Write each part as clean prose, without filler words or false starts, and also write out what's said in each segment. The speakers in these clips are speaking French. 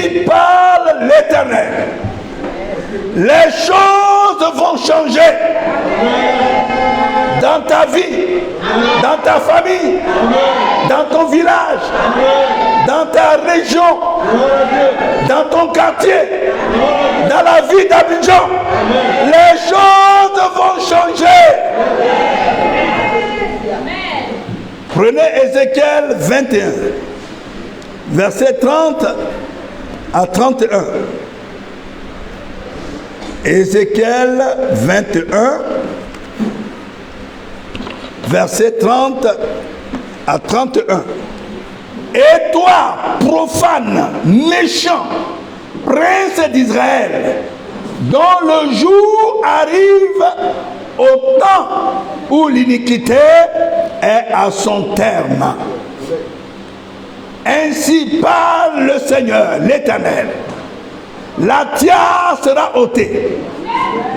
Ainsi parle l'Éternel. Les choses vont changer dans ta vie, dans ta famille, dans ton village, dans ta région, dans ton quartier, dans la vie d'Abidjan. Les choses vont changer. Prenez Ézéchiel 21, versets 30 à 31. Ézéchiel 21, versets 30 à 31. Et toi, profane, méchant, prince d'Israël, dont le jour arrive au temps où l'iniquité est à son terme. Ainsi parle le Seigneur, l'Éternel. La tiare sera ôtée,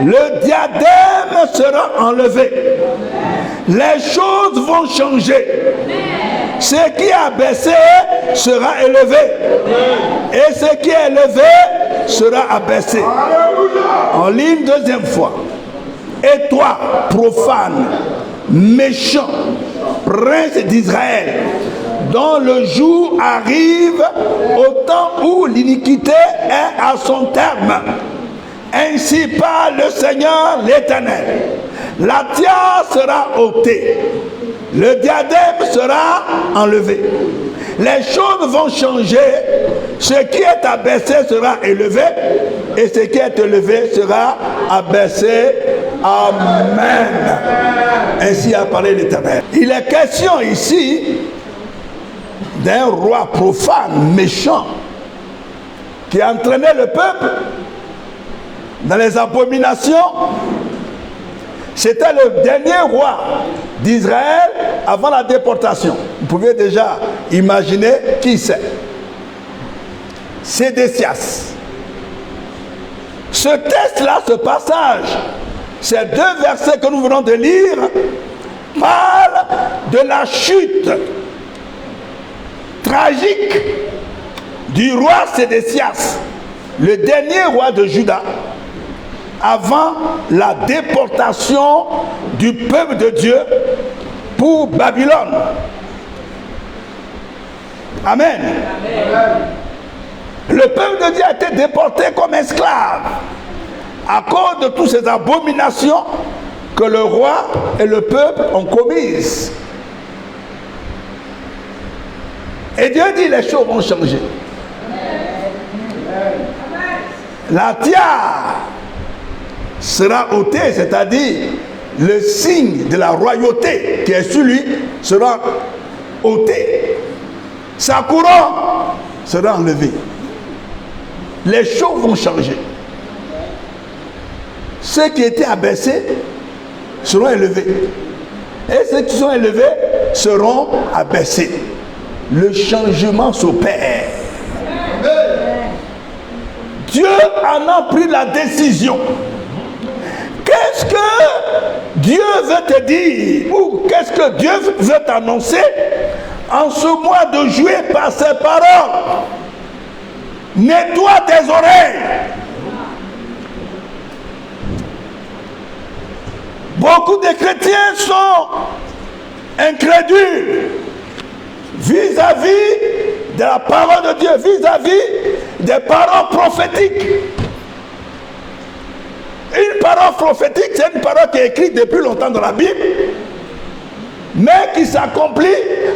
le diadème sera enlevé, les choses vont changer. Ce qui est abaissé sera élevé, et ce qui est élevé sera abaissé. En ligne deuxième fois. Et toi, profane, méchant, prince d'Israël, dont le jour arrive au temps où l'iniquité est à son terme. Ainsi parle le Seigneur l'Éternel. La tiare sera ôtée, le diadème sera enlevé. Les choses vont changer. Ce qui est abaissé sera élevé, et ce qui est élevé sera abaissé. Amen. Ainsi a parlé l'Éternel. Il est question ici d'un roi profane, méchant, qui entraînait le peuple dans les abominations. C'était le dernier roi d'Israël avant la déportation. Vous pouvez déjà imaginer qui c'est. Sédécias. Ce texte-là, ce passage, ces deux versets que nous venons de lire, parlent de la chute tragique du roi Sédécias, le dernier roi de Juda, avant la déportation du peuple de Dieu pour Babylone. Amen. Amen. Le peuple de Dieu a été déporté comme esclave à cause de toutes ces abominations que le roi et le peuple ont commises. Et Dieu dit les choses vont changer. La tiare sera ôtée, c'est-à-dire le signe de la royauté qui est sur lui sera ôté. Sa couronne sera enlevée. Les choses vont changer. Ceux qui étaient abaissés seront élevés. Et ceux qui sont élevés seront abaissés. Le changement s'opère. Dieu en a pris la décision. Qu'est-ce que Dieu veut te dire ou qu'est-ce que Dieu veut t'annoncer en ce mois de juillet par ses paroles? Nettoie tes oreilles. Beaucoup de chrétiens sont incrédules vis-à-vis de la parole de Dieu, vis-à-vis des paroles prophétiques. Une parole prophétique, c'est une parole qui est écrite depuis longtemps dans la Bible, mais qui s'accomplit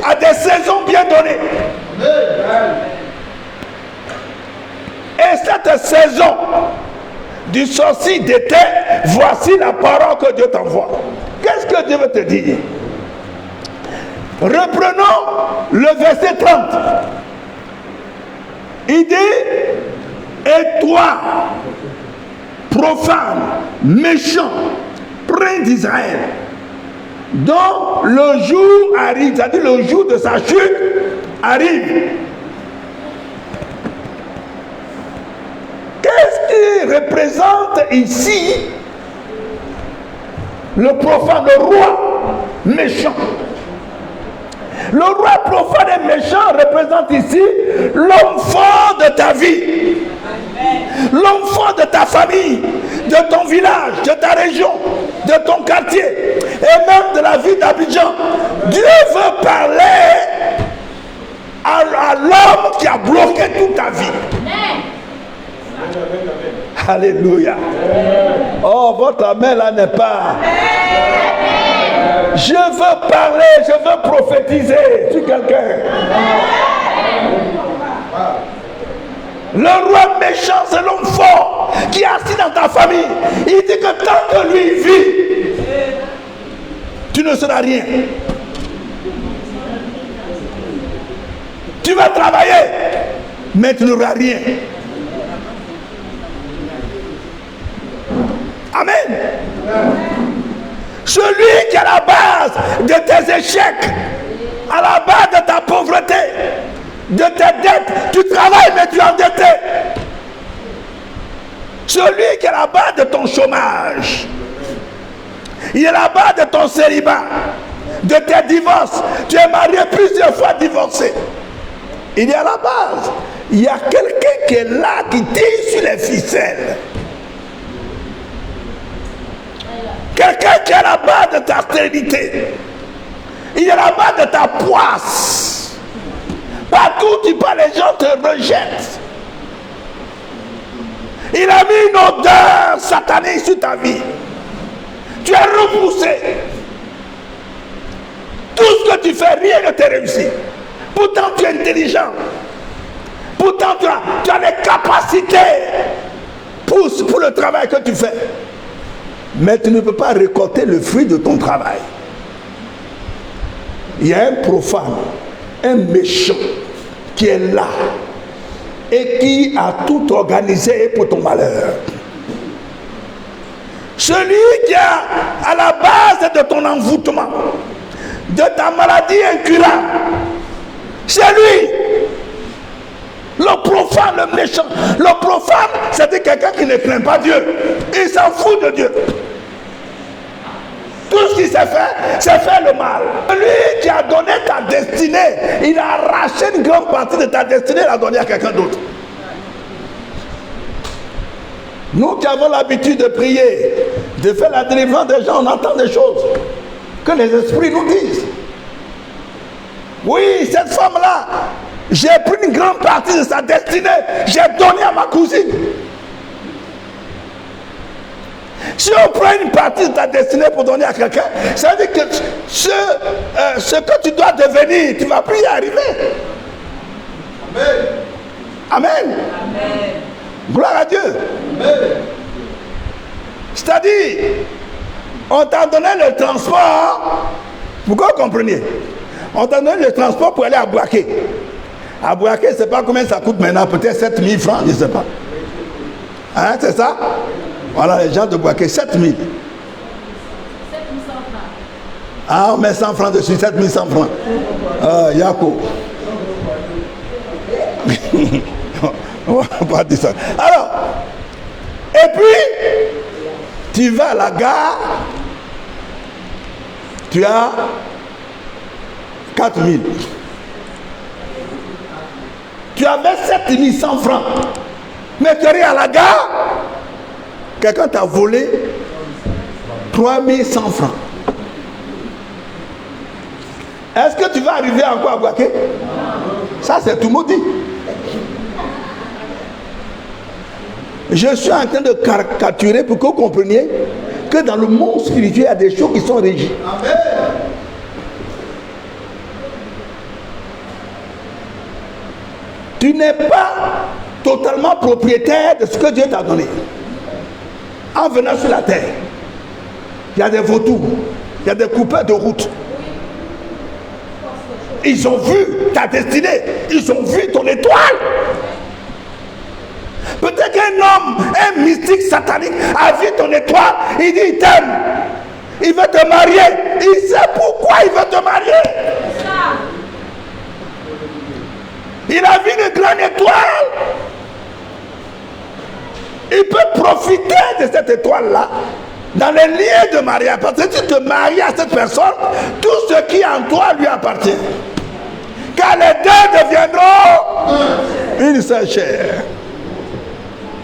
à des saisons bien données. Et cette saison du sorcier d'été, voici la parole que Dieu t'envoie. Qu'est-ce que Dieu veut te dire? Reprenons le verset 30. Il dit, et toi, profane, méchant, prince d'Israël, dont le jour arrive, c'est-à-dire le jour de sa chute arrive. Qu'est-ce qui représente ici le profane, le roi méchant? Le roi profane et méchant représente ici l'homme fort de ta vie. ta famille, de ton village, de ta région, de ton quartier et même de la ville d'Abidjan. Dieu veut parler à l'homme qui a bloqué toute ta vie. Alléluia. Oh, votre amen là n'est pas. Je veux parler, je veux prophétiser sur quelqu'un. Le roi méchant, c'est l'homme fort qui est assis dans ta famille. Il dit que tant que lui vit, tu ne seras rien. Tu vas travailler, mais tu n'auras rien. Amen. Celui qui est à la base de tes échecs, à la base de ta pauvreté, de tes dettes, tu travailles mais tu es endetté. Celui qui est à la base de ton chômage, il est à la base de ton célibat, de tes divorces. Tu es marié plusieurs fois, divorcé. Il est à la base. Il y a quelqu'un qui est là, qui tire sur les ficelles. Quelqu'un qui est à la base de ta stérilité. Il est à la base de ta poisse. Partout où tu parles, les gens te rejettent. Il a mis une odeur satanique sur ta vie. Tu es repoussé. Tout ce que tu fais, rien ne t'est réussi. Pourtant, tu es intelligent. Pourtant, tu as les capacités pour le travail que tu fais. Mais tu ne peux pas récolter le fruit de ton travail. Il y a un profane, un méchant qui est là et qui a tout organisé pour ton malheur. Celui qui est à la base de ton envoûtement, de ta maladie incurable, c'est lui. Le profane, le méchant. Le profane, c'est quelqu'un qui ne craint pas Dieu. Il s'en fout de Dieu. Tout ce qu'il sait faire, c'est faire le mal. Lui qui a donné ta destinée, il a arraché une grande partie de ta destinée et l'a donnée à quelqu'un d'autre. Nous qui avons l'habitude de prier, de faire la délivrance des gens, on entend des choses que les esprits nous disent. Oui, cette femme-là, j'ai pris une grande partie de sa destinée, j'ai donné à ma cousine. Si on prend une partie de ta destinée pour donner à quelqu'un, ça veut dire que ce que tu dois devenir, tu ne vas plus y arriver. Amen. Amen. Amen. Gloire à Dieu. Amen. C'est-à-dire, on t'a donné le transport, pourquoi vous comprenez? On t'a donné le transport pour aller à Bouaké. À Bouaké, je ne sais pas combien ça coûte maintenant, peut-être 7 000 francs, je ne sais pas. Hein, c'est ça? Voilà, les gens de Bouaké, 7 000. 7 100 francs. Ah, on met 100 francs dessus, 7 100 francs. Yako. On va pas dire ça. Alors, et puis, tu vas à la gare, tu as 4 000. Tu avais 7 100 francs. Mais tu arrives à la gare, quelqu'un t'a volé 3 100 francs. Est-ce que tu vas arriver encore à Bouaké? Ça, c'est tout maudit. Je suis en train de caricaturer pour que vous compreniez que dans le monde spirituel, il y a des choses qui sont régies. Amen. Tu n'es pas totalement propriétaire de ce que Dieu t'a donné. En venant sur la terre, il y a des vautours, il y a des coupeurs de route. Ils ont vu ta destinée, ils ont vu ton étoile. Peut-être qu'un homme, un mystique satanique a vu ton étoile, il dit il t'aime, il veut te marier, il sait pourquoi il veut te marier. Il a vu une grande étoile. Il peut profiter de cette étoile-là dans les liens de mariage. Parce que si tu te maries à cette personne, tout ce qui est en toi lui appartient. Car les deux deviendront une seule chair.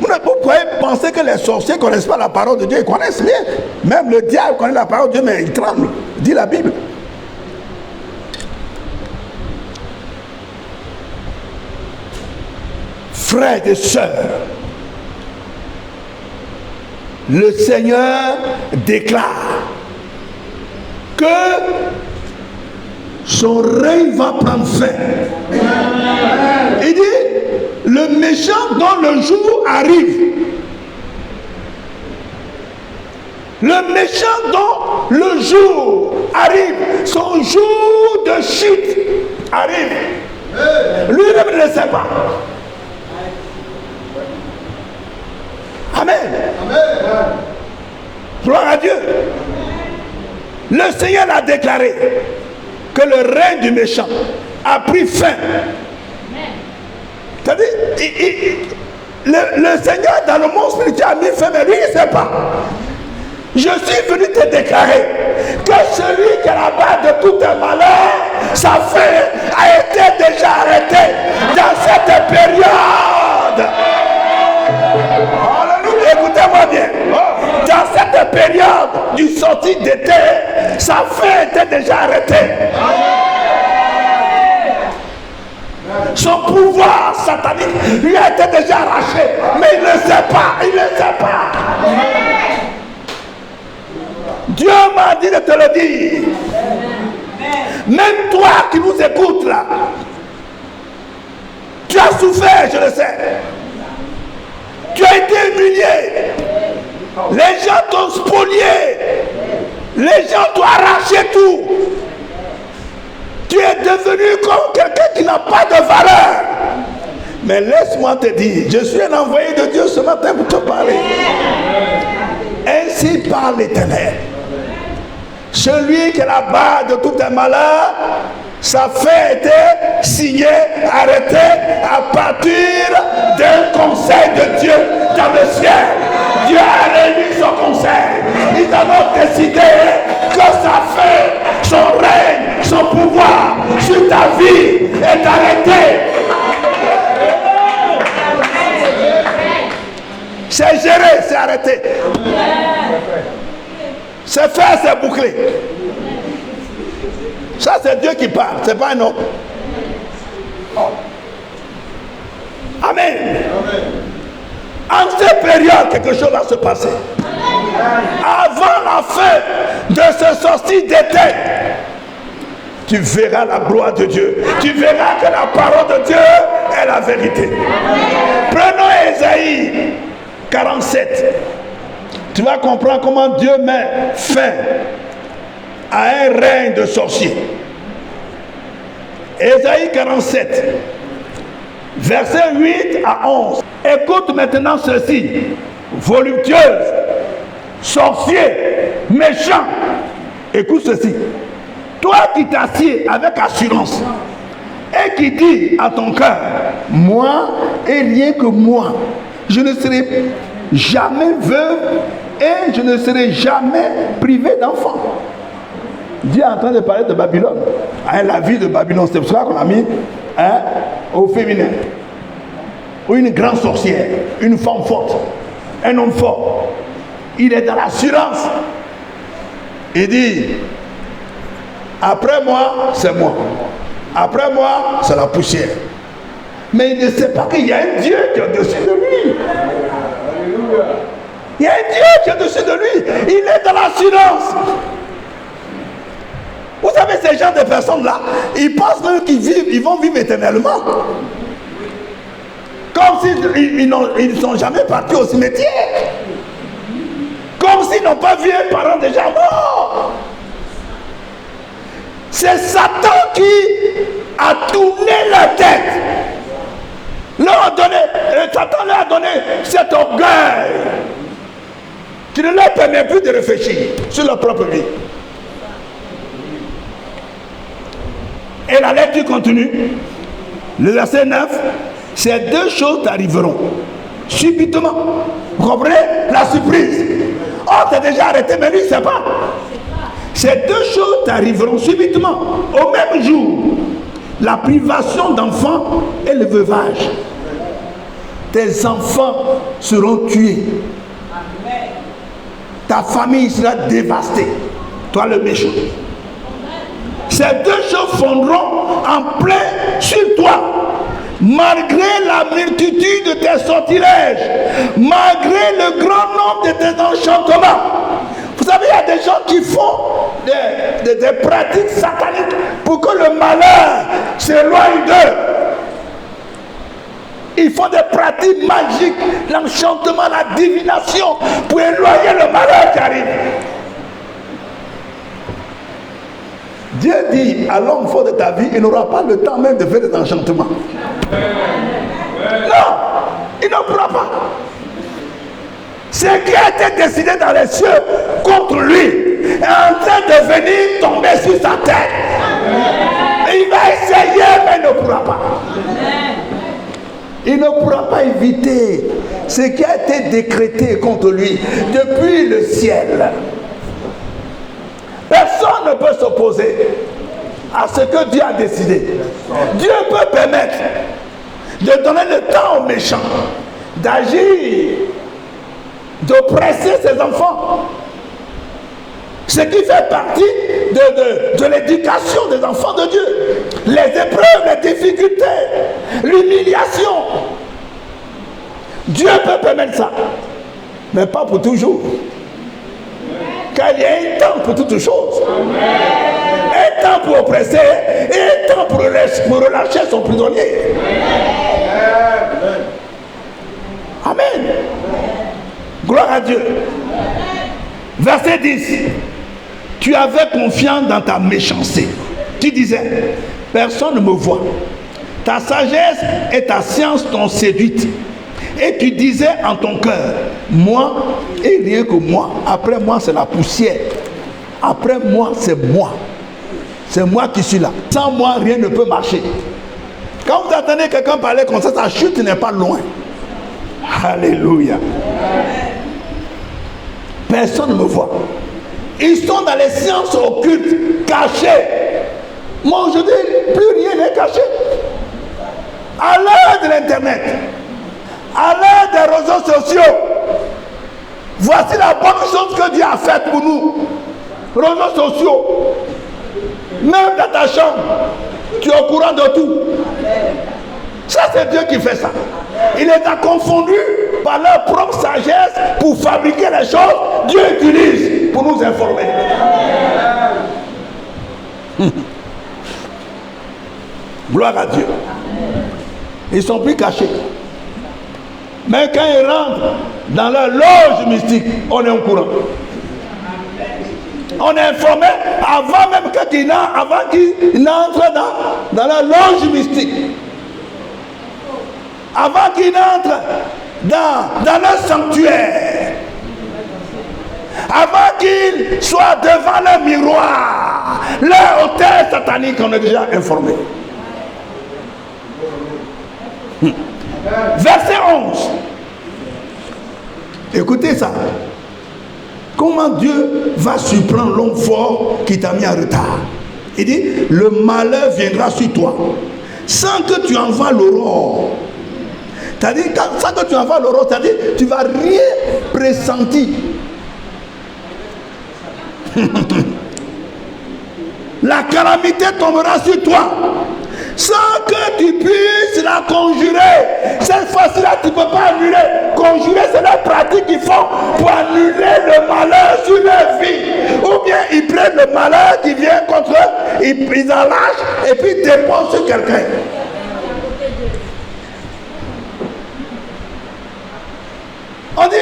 Vous pouvez penser que les sorciers ne connaissent pas la parole de Dieu. Ils connaissent bien. Même le diable connaît la parole de Dieu, mais il tremble, dit la Bible. Frères et sœurs, le Seigneur déclare que son règne va prendre fin. Il dit, le méchant dont le jour arrive, le méchant dont le jour arrive, son jour de chute arrive, lui-même ne le sait pas. Amen. Gloire à Dieu. Le Seigneur a déclaré que le règne du méchant a pris fin. C'est-à-dire, le Seigneur dans le monde spirituel a mis fin, mais lui il ne sait pas. Je suis venu te déclarer que celui qui est à la base de tout un malheur, sa fin a été déjà arrêtée dans cette période. Écoutez-moi bien. Dans cette période du sortie d'été, sa fin était déjà arrêtée. Son pouvoir satanique lui a été déjà arraché. Mais il ne sait pas. Il ne sait pas. Dieu m'a dit de te le dire. Même toi qui nous écoutes là, tu as souffert, je le sais. Tu as été humilié. Les gens t'ont spolié. Les gens t'ont arraché tout. Tu es devenu comme quelqu'un qui n'a pas de valeur. Mais laisse-moi te dire, je suis un envoyé de Dieu ce matin pour te parler. Ainsi parle l'Éternel. Celui qui est la base de tout un malheur, sa fin était signée, arrêtée à partir d'un conseil de Dieu dans le ciel. Dieu a réuni son conseil. Ils ont décidé que sa fin, son règne, son pouvoir sur ta vie est arrêté. C'est géré, c'est arrêté. C'est fait, c'est bouclé. Ça, c'est Dieu qui parle, c'est pas un autre. Amen. En cette période, quelque chose va se passer. Avant la fin de ce sortie d'été, tu verras la gloire de Dieu. Tu verras que la parole de Dieu est la vérité. Prenons Ésaïe 47. Tu vas comprendre comment Dieu met fin à un règne de sorciers. Ésaïe 47, versets 8 à 11. Écoute maintenant ceci, voluptueuse, sorcier, méchant. Écoute ceci. Toi qui t'assieds avec assurance et qui dis à ton cœur, moi et rien que moi, je ne serai jamais veuve et je ne serai jamais privé d'enfant. Dieu est en train de parler de Babylone. La vie de Babylone, c'est pour ça qu'on a mis au féminin. Ou une grande sorcière, une femme forte, un homme fort. Il est dans l'assurance. Il dit, après moi, c'est moi. Après moi, c'est la poussière. Mais il ne sait pas qu'il y a un Dieu qui est au-dessus de lui. Il y a un Dieu qui est au-dessus de lui. Il est dans l'assurance. Vous savez, ces gens de personnes-là, ils pensent même qu'ils vont vivre éternellement. Comme s'ils ne sont jamais partis au cimetière. Comme s'ils n'ont pas vu un parent déjà mort. C'est Satan qui a tourné la tête. Satan leur a donné cet orgueil qui ne leur permet plus de réfléchir sur leur propre vie. Et la lecture continue. Le verset 9, ces deux choses arriveront subitement. Vous comprenez? La surprise. Oh, t'es déjà arrêté, mais lui, il ne sait pas. Ces deux choses arriveront subitement, au même jour. La privation d'enfants et le veuvage. tes enfants seront tués. Ta famille sera dévastée. Toi le méchant. Ces deux choses fondront en plein sur toi. Malgré la multitude de tes sortilèges, malgré le grand nombre de tes enchantements. Vous savez, il y a des gens qui font des pratiques sataniques pour que le malheur s'éloigne d'eux. Ils font des pratiques magiques, l'enchantement, la divination, pour éloigner le malheur qui arrive. Dieu dit à l'homme fort de ta vie, il n'aura pas le temps même de faire des enchantements. Non, il ne pourra pas. Ce qui a été décidé dans les cieux contre lui est en train de venir tomber sur sa tête. Il va essayer, mais il ne pourra pas. Il ne pourra pas éviter ce qui a été décrété contre lui depuis le ciel. Personne ne peut s'opposer à ce que Dieu a décidé. Dieu peut permettre de donner le temps aux méchants d'agir, d'oppresser ses enfants. Ce qui fait partie de l'éducation des enfants de Dieu. Les épreuves, les difficultés, l'humiliation. Dieu peut permettre ça, mais pas pour toujours. Car il y a un temps pour toutes choses. Un temps pour oppresser et un temps pour relâcher son prisonnier. Amen. Gloire à Dieu. Verset 10. Tu avais confiance dans ta méchanceté. Tu disais, personne ne me voit. Ta sagesse et ta science t'ont séduite. Et tu disais en ton cœur, moi et rien que moi. Après moi, c'est la poussière. Après moi, c'est moi. C'est moi qui suis là. Sans moi, rien ne peut marcher. Quand vous entendez quelqu'un parler comme ça, sa chute n'est pas loin. Alléluia. Personne ne me voit. Ils sont dans les sciences occultes, cachées. Moi aujourd'hui, plus rien n'est caché. À l'heure de l'internet, à l'heure des réseaux sociaux, voici la bonne chose que Dieu a faite pour nous. Réseaux sociaux. Même dans ta chambre, tu es au courant de tout. Ça, c'est Dieu qui fait ça. Il les a confondus par leur propre sagesse pour fabriquer les choses. Dieu utilise pour nous informer. Gloire à Dieu. Ils sont plus cachés. Mais quand ils rentrent dans leur loge mystique, on est au courant. On est informé avant même qu'ils n'entrent dans la loge mystique. Avant qu'ils n'entrent dans leur sanctuaire. Avant qu'ils soient devant leur miroir, leur hôtel satanique, on est déjà informé. Verset 11. Écoutez ça. Comment Dieu va surprendre l'homme fort qui t'a mis en retard? Il dit, le malheur viendra sur toi sans que tu envoies l'aurore. C'est-à-dire, sans que tu envoies l'aurore, c'est-à-dire, tu ne vas rien pressentir. La calamité tombera sur toi sans que tu puisses la conjurer. Cette fois-ci-là, tu ne peux pas annuler. Conjurer, c'est la pratique qu'ils font pour annuler le malheur sur leur vie. Ou bien ils prennent le malheur qui vient contre eux, ils en lâchent et puis ils déposent sur quelqu'un. On dit,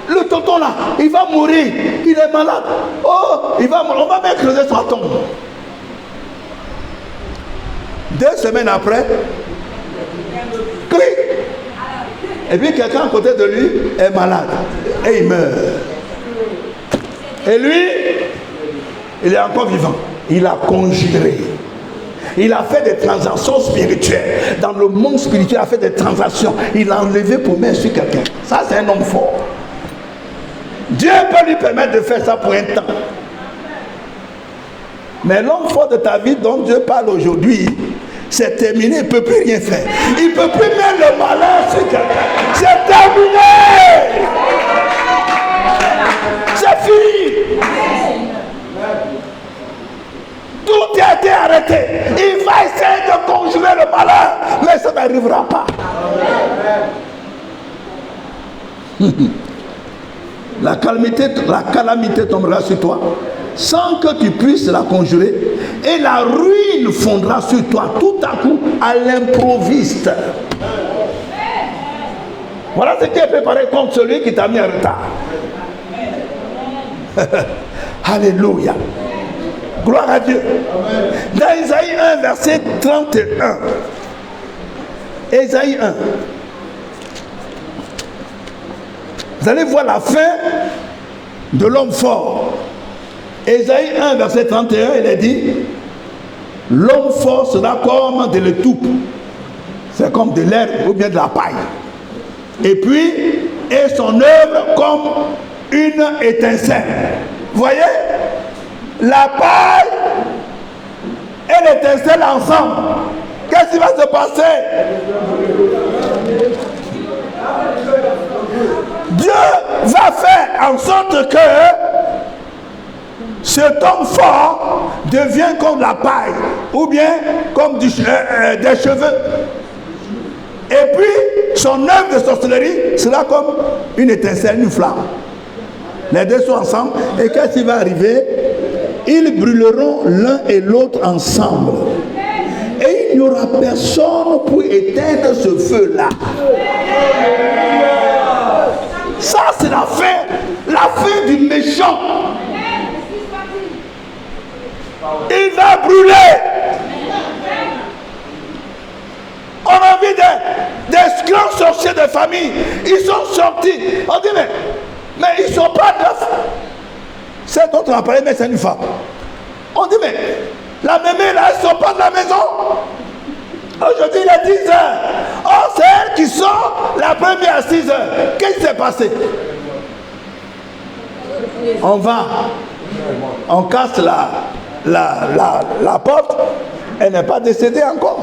le tonton là, il va mourir, il est malade. Oh, on va même creuser sa tombe. 2 semaines après, clic. Et puis quelqu'un à côté de lui est malade. Et il meurt. Et lui, il est encore vivant. Il a conjuré. Il a fait des transactions spirituelles. Dans le monde spirituel, il a fait des transactions. Il a enlevé pour mettre sur quelqu'un. Ça, c'est un homme fort. Dieu peut lui permettre de faire ça pour un temps. Mais l'homme fort de ta vie dont Dieu parle aujourd'hui, c'est terminé, il ne peut plus rien faire. Il ne peut plus mettre le malin sur quelqu'un. C'est terminé. C'est fini. Tout a été arrêté. Il va essayer de conjurer le malin, mais ça n'arrivera pas. La calamité tombera sur toi sans que tu puisses la conjurer, et la ruine fondra sur toi tout à coup à l'improviste. Voilà ce qui est préparé contre celui qui t'a mis en retard. Alléluia. Gloire à Dieu. Dans Isaïe 1, verset 31. Isaïe 1. Vous allez voir la fin de l'homme fort. Isaïe 1, verset 31, il est dit: l'homme fort sera comme de l'étoupe. C'est comme de l'herbe ou bien de la paille. Et puis, et son œuvre comme une étincelle. Vous voyez? La paille et l'étincelle ensemble. Qu'est-ce qui va se passer? Dieu va faire en sorte que cet homme fort devient comme la paille ou bien comme des cheveux. Et puis son œuvre de sorcellerie sera comme une étincelle, une flamme. Les deux sont ensemble. Et qu'est-ce qui va arriver? Ils brûleront l'un et l'autre ensemble. Et il n'y aura personne pour éteindre ce feu-là. Ça, c'est la fin du méchant. Il va brûler. On a vu des grands sorciers de famille. Ils sont sortis. On dit, mais ils ne sont pas neufs. C'est d'autres on a parlé, mais c'est une femme. On dit, mais la mémé là, elles ne sont pas de la maison. Aujourd'hui, il est 10 heures. Oh, c'est elle qui sort la première à 6 heures. Qu'est-ce qui s'est passé? On va, on casse la porte. Elle n'est pas décédée encore.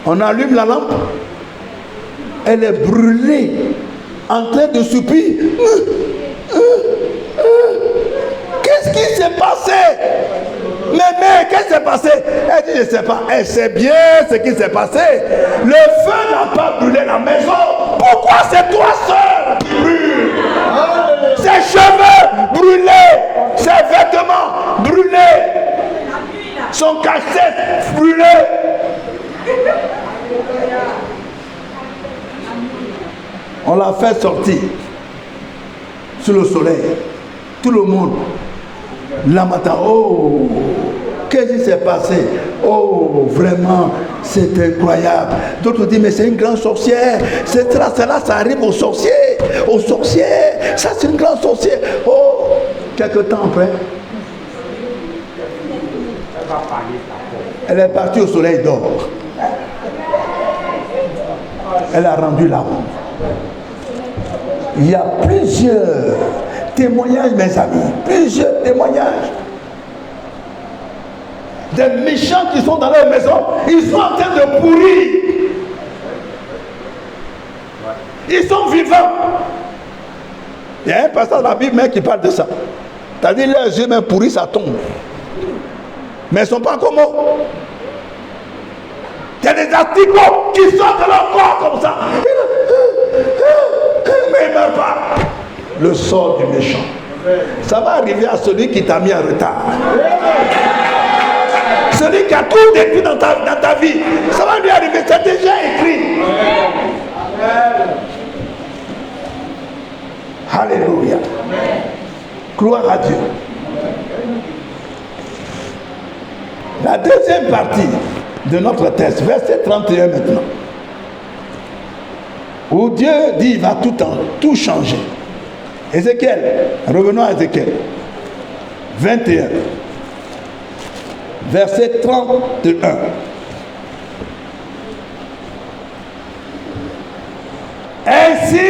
On allume la lampe. Elle est brûlée, en train de soupirer. Qu'est-ce qui s'est passé? Mais qu'est-ce qui s'est passé? Elle dit, je ne sais pas. Elle sait bien ce qui s'est passé. Le feu n'a pas brûlé la maison. Pourquoi c'est toi seul qui brûle? Ses cheveux brûlés, ses vêtements brûlés, son casse-tête brûlé. On l'a fait sortir sous le soleil. Tout le monde la matin. Oh, qu'est-ce qui s'est passé? Oh, vraiment, c'est incroyable. D'autres disent, mais c'est une grande sorcière. Cela, ça arrive aux sorciers. Aux sorcières. Ça, c'est une grande sorcière. Oh, quelques temps après, elle est partie au soleil d'or. Elle a rendu la honte. Il y a plusieurs témoignages, mes amis, plusieurs témoignages. Des méchants qui sont dans leur maison, ils sont en train de pourrir. Ils sont vivants. Il y a un passage dans la Bible qui parle de ça. C'est-à-dire leurs yeux même pourris, ça tombe. Mais ils ne sont pas comme eux. Il y a des asticots qui sortent de leur corps comme ça. Mais il ne meurt pas. Le sort du méchant. Ça va arriver à celui qui t'a mis en retard. Celui qui a tout détruit dans ta vie. Ça va lui arriver. C'est déjà écrit. Alléluia. Gloire à Dieu. La deuxième partie de notre texte, verset 31 maintenant, où Dieu dit il va tout changer. Ézéchiel, revenons à Ézéchiel 21, verset 31. Ainsi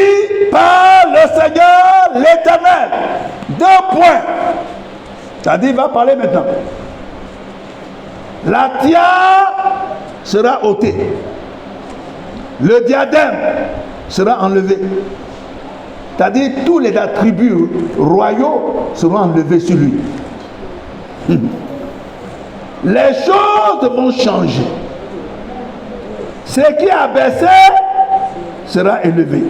parle le Seigneur l'Éternel. 2 points. C'est-à-dire, il va parler maintenant. La tiare sera ôtée. Le diadème sera enlevé. C'est-à-dire tous les attributs royaux seront enlevés sur lui. Les choses vont changer. Ce qui est abaissé sera élevé.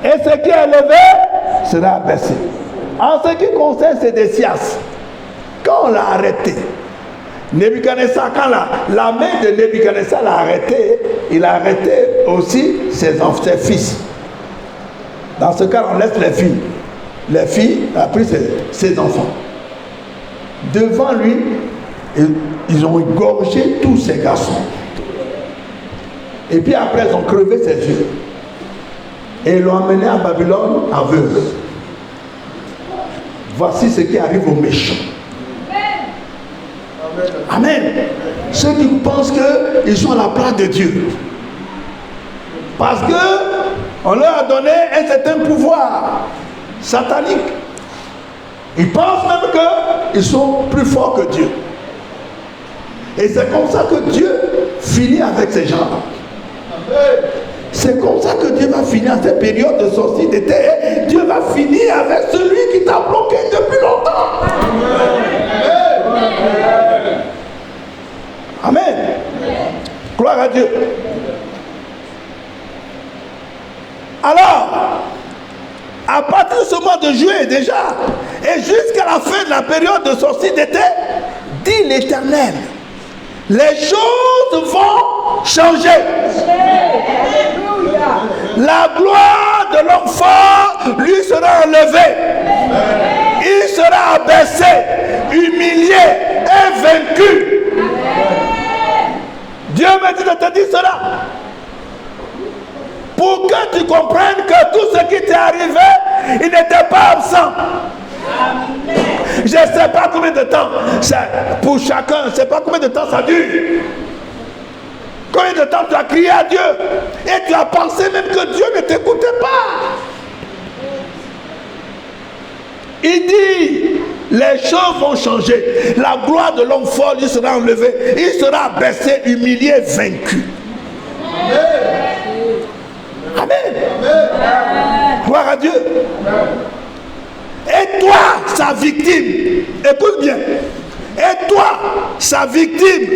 Et ce qui est élevé sera abaissé. En ce qui concerne Sédécias, quand on l'a arrêté, Nebuchadnezzar, quand la main de Nebuchadnezzar l'a arrêté, il a arrêté aussi ses fils. Dans ce cas, on laisse les filles. Les filles ont pris ses enfants. Devant lui, ils ont égorgé tous ces garçons. Et puis après, ils ont crevé ses yeux. Et ils l'ont amené à Babylone aveugle. Voici ce qui arrive aux méchants. Amen. Ceux qui pensent qu'ils sont à la place de Dieu. Parce qu'on leur a donné un certain pouvoir satanique. Ils pensent même qu'ils sont plus forts que Dieu. Et c'est comme ça que Dieu finit avec ces gens-là. C'est comme ça que Dieu va finir à cette période de sortie d'été. Dieu va finir avec celui qui t'a bloqué depuis longtemps. Amen. Gloire à Dieu. Alors, à partir de ce mois de juillet déjà, et jusqu'à la fin de la période de sortie d'été, dit l'Éternel, les choses vont changer. La gloire de l'homme fort lui sera enlevée. Il sera abaissé, humilié et vaincu. Dieu me dit de te dire cela. Pour que tu comprennes que tout ce qui t'est arrivé, il n'était pas absent. Je ne sais pas combien de temps, pour chacun, je ne sais pas combien de temps ça dure. Combien de temps tu as crié à Dieu et tu as pensé même que Dieu ne t'écoutait pas. Il dit, les choses vont changer. La gloire de l'homme fort lui sera enlevée. Il sera abaissé, humilié, vaincu. Amen. Amen. Gloire à Dieu. Et toi, sa victime, écoute bien, et toi, sa victime,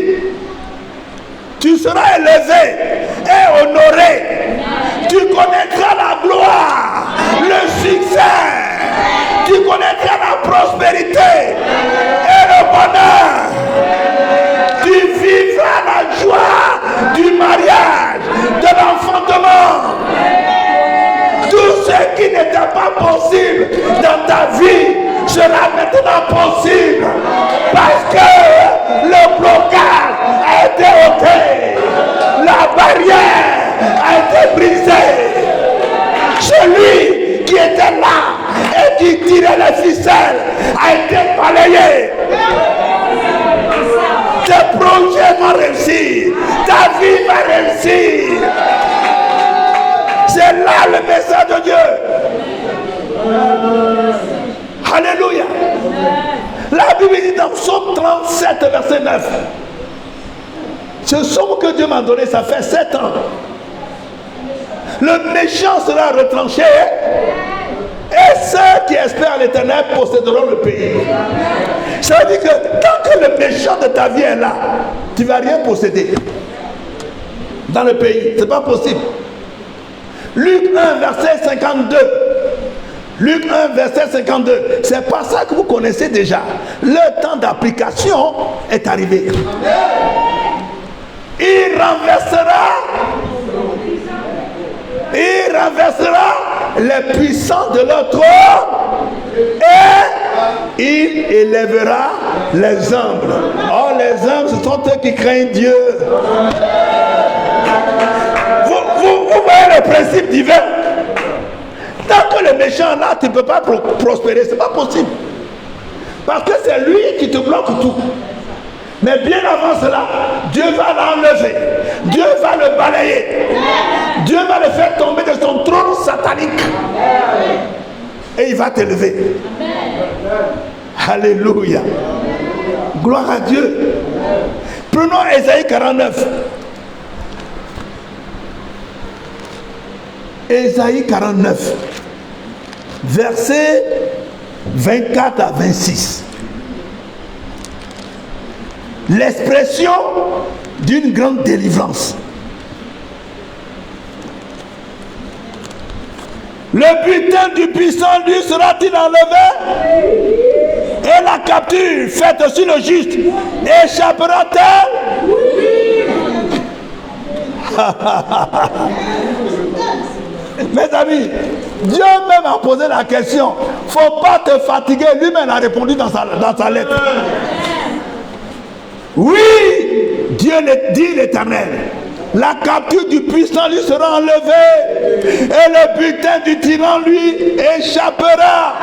tu seras élevé et honoré. Tu connaîtras la gloire, le succès, tu connaîtras la prospérité et le bonheur. Tu vivras la joie du mariage, de l'enfantement. Tout ce qui n'était pas possible dans ta vie sera maintenant possible. Parce que le blocage a été ôté. La barrière a été brisée. Celui qui était là et qui tirait les ficelles a été balayé. Tes projets vont réussir. Ta vie va réussir. C'est là le message de Dieu. Alléluia. La Bible dit dans Psaume 37, verset 9. Ce psaume que Dieu m'a donné, ça fait 7 ans. Le méchant sera retranché. Et ceux qui espèrent l'Éternel posséderont le pays. Ça veut dire que tant que le méchant de ta vie est là, tu ne vas rien posséder dans le pays. Ce n'est pas possible. Luc 1, verset 52. Luc 1, verset 52. C'est pas ça que vous connaissez déjà. Le temps d'application est arrivé. Il renversera les puissants de leur trône et il élèvera les humbles. Or, les humbles, ce sont ceux qui craignent Dieu. Vous voyez le principe divin. Tant que le méchant là, tu ne peux pas prospérer, ce n'est pas possible. Parce que c'est lui qui te bloque tout. Mais bien avant cela, Dieu va l'enlever. Dieu va le balayer. Dieu va le faire tomber de son trône satanique. Et il va t'élever. Alléluia. Gloire à Dieu. Prenons Ésaïe 49. Ésaïe 49, versets 24 à 26. L'expression d'une grande délivrance. Le butin du puissant lui sera-t-il enlevé? Et la capture faite sur le juste échappera-t-elle? Mes amis, Dieu même a posé la question. Il ne faut pas te fatiguer. Lui-même a répondu dans sa lettre. Oui, Dieu dit l'Éternel. La capture du puissant lui sera enlevée et le butin du tyran lui échappera.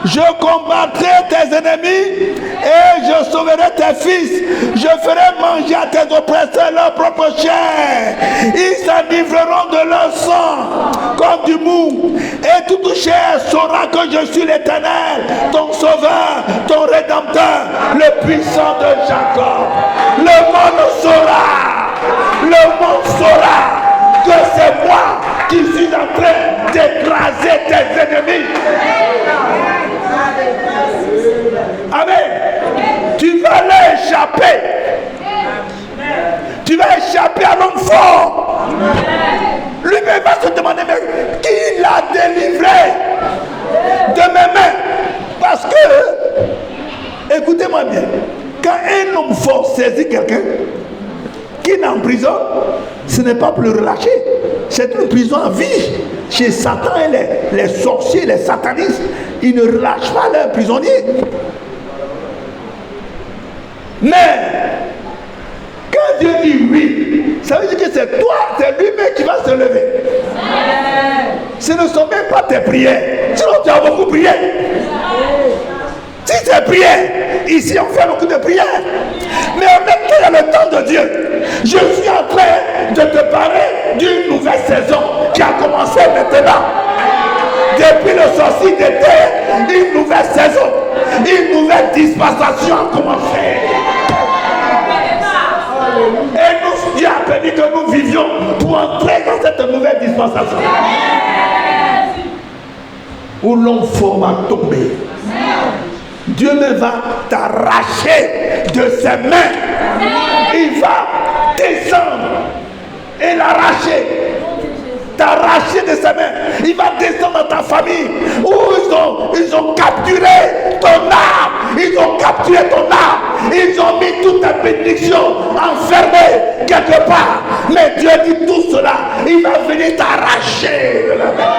Je combattrai tes ennemis et je sauverai tes fils. Je ferai manger à tes oppresseurs leur propre chair. Ils s'enivreront de leur sang comme du mou. Et toute chair saura que je suis l'Éternel, ton sauveur, ton rédempteur, le puissant de Jacob. Le monde saura. Le monde saura que c'est moi qui suis en train d'écraser tes ennemis. Amen. Tu vas l'échapper. Tu vas échapper à l'homme fort. Lui-même va se demander, mais qui l'a délivré de mes mains? Parce que, écoutez-moi bien, quand un homme fort saisit quelqu'un qui est en prison, ce n'est pas pour le relâcher. C'est une prison à vie. Chez Satan et les sorciers, les satanistes, ils ne relâchent pas leurs prisonniers. Mais, quand Dieu dit oui, ça veut dire que c'est toi, c'est lui-même qui va se lever. Ce ne sont même pas tes prières. Sinon, tu as beaucoup prié. Si tes prières, ici on fait beaucoup de prières. Mais en même temps, il y a le temps de Dieu. Je suis en train de te parler d'une nouvelle saison qui a commencé maintenant. Depuis le sorcier d'été, une nouvelle saison, une nouvelle dispensation a commencé. Et nous, Dieu a permis que nous vivions pour entrer dans cette nouvelle dispensation. Où l'homme fort va tomber. Dieu ne va t'arracher de ses mains. Il va descendre et l'arracher. T'arracher de ses mains. Il va descendre dans ta famille où ils ont capturé ton âme. Ils ont capturé ton âme. Ils ont mis toute ta bénédiction enfermée quelque part. Mais Dieu dit tout cela. Il va venir t'arracher de la main.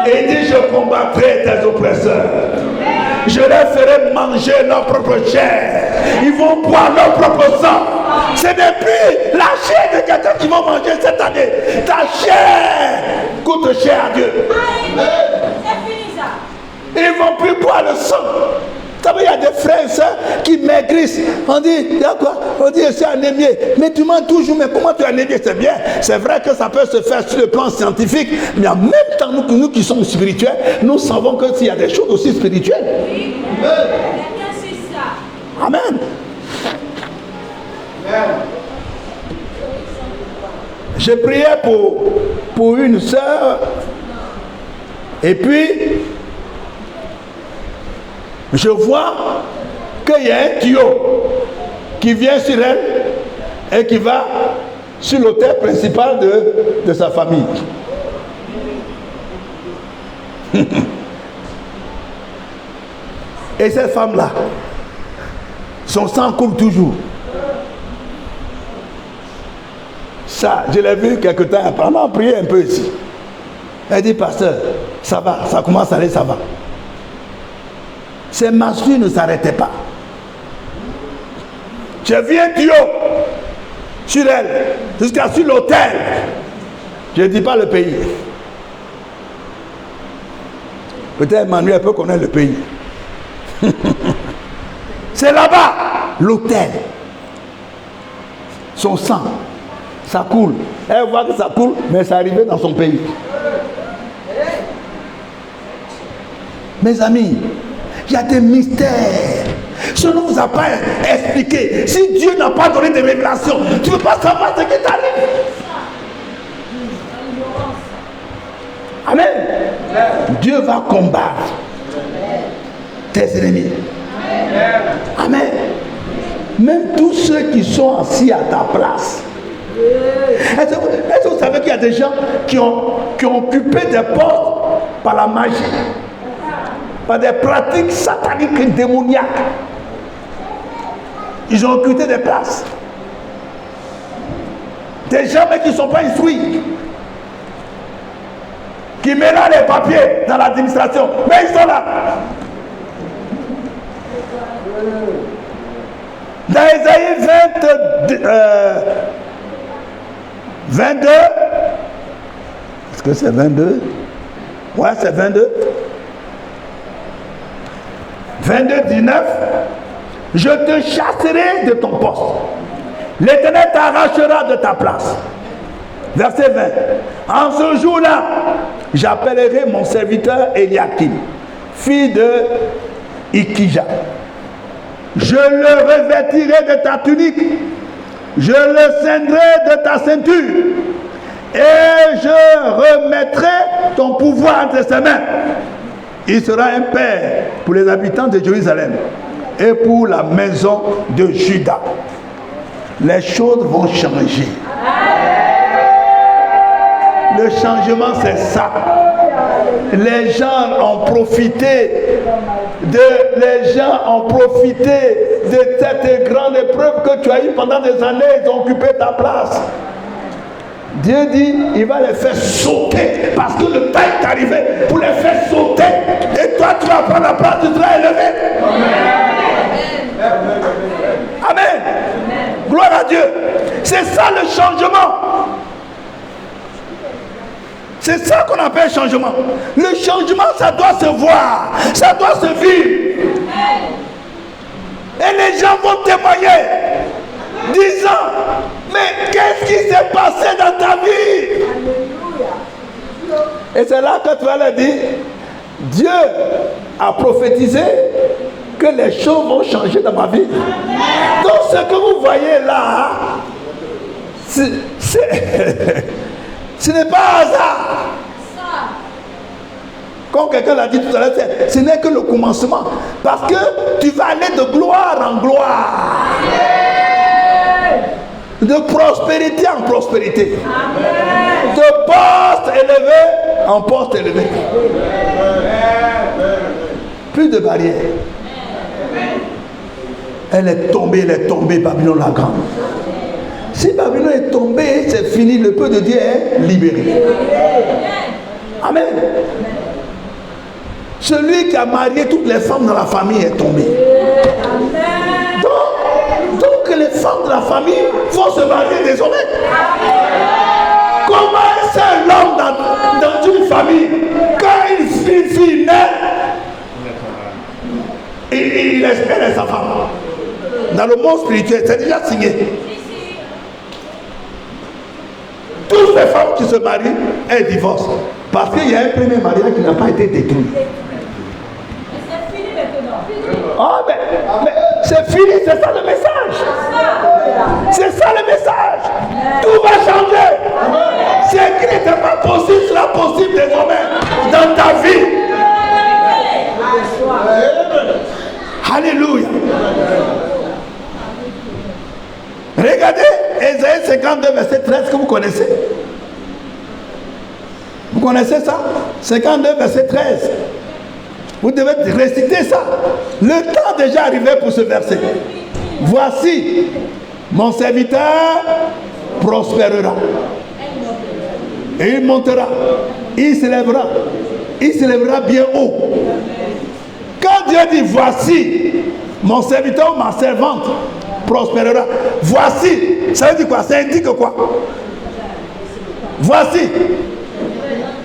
Et dit, je combattrai tes oppresseurs. Je leur ferai manger leur propre chair. Ils vont boire leur propre sang. Ce n'est plus la chair de quelqu'un qui va manger cette année. Ta chair coûte cher à Dieu. Ils ne vont plus boire le sang. Vous savez, il y a des frères et sœurs qui maigrissent. On dit, il y a quoi? On dit, c'est anémie. Mais tu manges toujours, mais comment tu es anémie? C'est bien. C'est vrai que ça peut se faire sur le plan scientifique. Mais en même temps, nous qui sommes spirituels, nous savons que s'il y a des choses aussi spirituelles. Oui. Amen. J'ai prié pour une sœur. Et puis, je vois qu'il y a un tuyau qui vient sur elle et qui va sur l'autel principal de sa famille. Et cette femme-là, son sang coule toujours. Ça, je l'ai vu quelque temps après. On a prié un peu ici. Elle dit, pasteur, ça va, ça commence à aller, ça va. Ces masques ne s'arrêtaient pas. J'ai vu un tuyau sur elle, jusqu'à sur l'autel. Je ne dis pas le pays. Peut-être Emmanuel peut connaître le pays. C'est là-bas, l'autel. Son sang, ça coule. Elle voit que ça coule, mais c'est arrivé dans son pays. Mes amis, il y a des mystères. Ce ne vous a pas expliqué. Si Dieu n'a pas donné de révélations, tu ne peux pas savoir ce qui t'arrive. Amen. Dieu va combattre tes ennemis. Amen. Même tous ceux qui sont assis à ta place. Est-ce que vous savez qu'il y a des gens qui ont occupé des postes par la magie, par des pratiques sataniques et démoniaques? Ils ont occupé des places. Des gens mais qui ne sont pas instruits, qui mélangent les papiers dans l'administration, mais ils sont là. Dans Ésaïe 22, est-ce que c'est 22? Ouais, c'est 22. 22, 19. Je te chasserai de ton poste. L'Éternel t'arrachera de ta place. Verset 20. En ce jour-là, j'appellerai mon serviteur Eliakim, fille de Ikija. Je le revêtirai de ta tunique, je le ceindrai de ta ceinture, et je remettrai ton pouvoir entre ses mains. Il sera un père pour les habitants de Jérusalem et pour la maison de Juda. Les choses vont changer. Le changement, c'est ça. Les gens ont profité de cette grande épreuve que tu as eue pendant des années. Ils ont occupé ta place. Dieu dit, il va les faire sauter parce que le temps est arrivé pour les faire sauter. Et toi, tu vas prendre la place, tu seras élevé. Amen. Amen. Gloire à Dieu. C'est ça le changement. C'est ça qu'on appelle changement. Le changement, ça doit se voir, ça doit se vivre. Et les gens vont témoigner, disant, mais qu'est-ce qui s'est passé dans ta vie? Et c'est là que tu vas leur dire, Dieu a prophétisé que les choses vont changer dans ma vie. Donc ce que vous voyez là, ce n'est pas hasard. Comme quelqu'un l'a dit tout à l'heure, ce n'est que le commencement. Parce que tu vas aller de gloire en gloire. De prospérité en prospérité. De poste élevé en poste élevé. Plus de barrières. Elle est tombée, Babylone la grande. Si Babylone est tombée, c'est fini, le peuple de Dieu est libéré. Amen. Celui qui a marié toutes les femmes dans la famille est tombé. Donc les femmes de la famille vont se marier désormais. Comment est-ce un homme dans une famille, quand une fille naît, il espère sa femme. Dans le monde spirituel, c'est déjà signé. Toutes les femmes qui se marient, elles divorcent. Parce qu'il y a un premier mariage qui n'a pas été détruit. C'est fini maintenant. Oh, mais c'est fini, c'est ça le message. C'est ça le message. Tout va changer. Ce qui n'était pas possible sera possible désormais dans ta vie. Alléluia. Regardez Ésaïe 52, verset 13 que vous connaissez. Vous connaissez ça? 52, verset 13. Vous devez réciter ça. Le temps est déjà arrivé pour ce verset. Voici, mon serviteur prospérera. Et il montera. Il s'élèvera bien haut. Quand Dieu dit voici, mon serviteur ou ma servante prospérera. Voici, ça veut dire quoi? Ça indique quoi? Voici.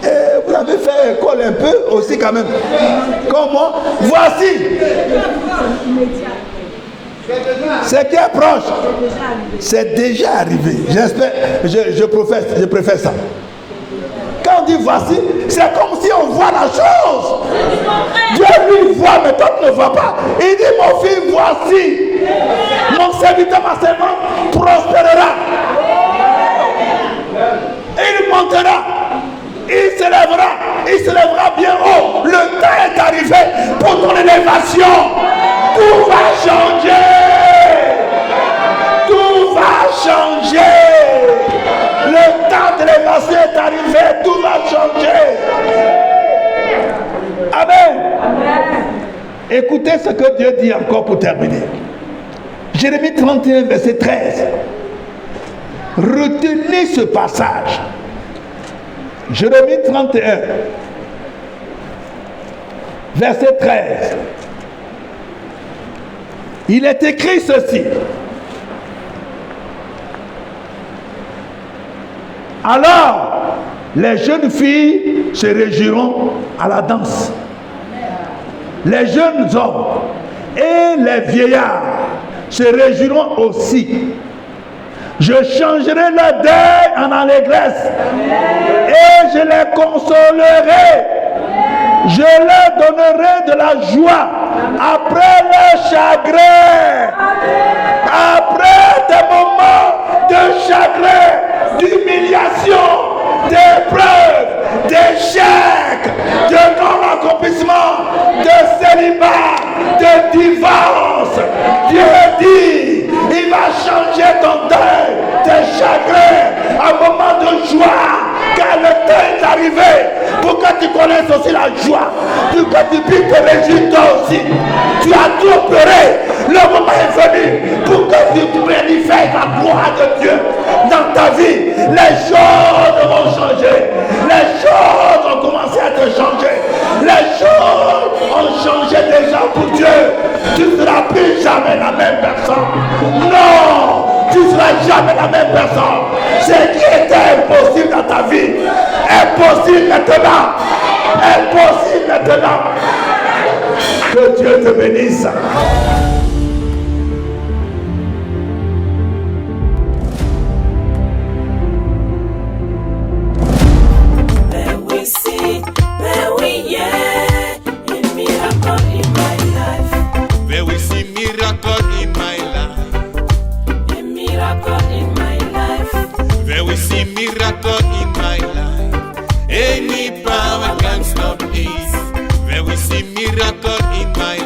Et vous avez fait école un peu aussi quand même. Comment? Voici. Ce qui est proche, c'est déjà arrivé. J'espère, je préfère ça. Quand dit voici, c'est comme si on voit la chose. Dieu lui voit, mais toi tu ne vois pas. Il dit mon fils, voici. Mon serviteur, ma servante prospérera. Il montera. Il s'élèvera bien haut. Le temps est arrivé pour ton élévation. Tout va changer. Tout va changer. Le temps de l'élévation est arrivé. Tout va changer. Amen. Écoutez ce que Dieu dit encore pour terminer. Jérémie 31, verset 13. Retenez ce passage. Jérémie 31, verset 13. Il est écrit ceci. Alors, les jeunes filles se réjouiront à la danse. Les jeunes hommes et les vieillards se réjouiront aussi. Je changerai leur deuil en allégresse et je les consolerai. Je leur donnerai de la joie après leur chagrin. Après des moments de chagrin, d'humiliation, d'épreuves, d'échecs, de non-accomplissement, de célibat, de divorce. Dieu dit, il va changer ton deuil, tes chagrins, un moment de joie, car le temps est arrivé pour que tu connaisses aussi la joie, pour que tu puisses te réjouir toi aussi. Tu as trop pleuré, le moment est venu pour que tu manifestes la gloire de Dieu dans ta vie. Les choses vont changer, les choses vont commencer à te changer, les choses ont changé déjà pour Dieu. Tu ne seras plus jamais la même personne. Non, tu ne seras jamais la même personne. Ce qui était impossible dans ta vie est possible maintenant. Est possible maintenant. Que Dieu te bénisse. Miracle in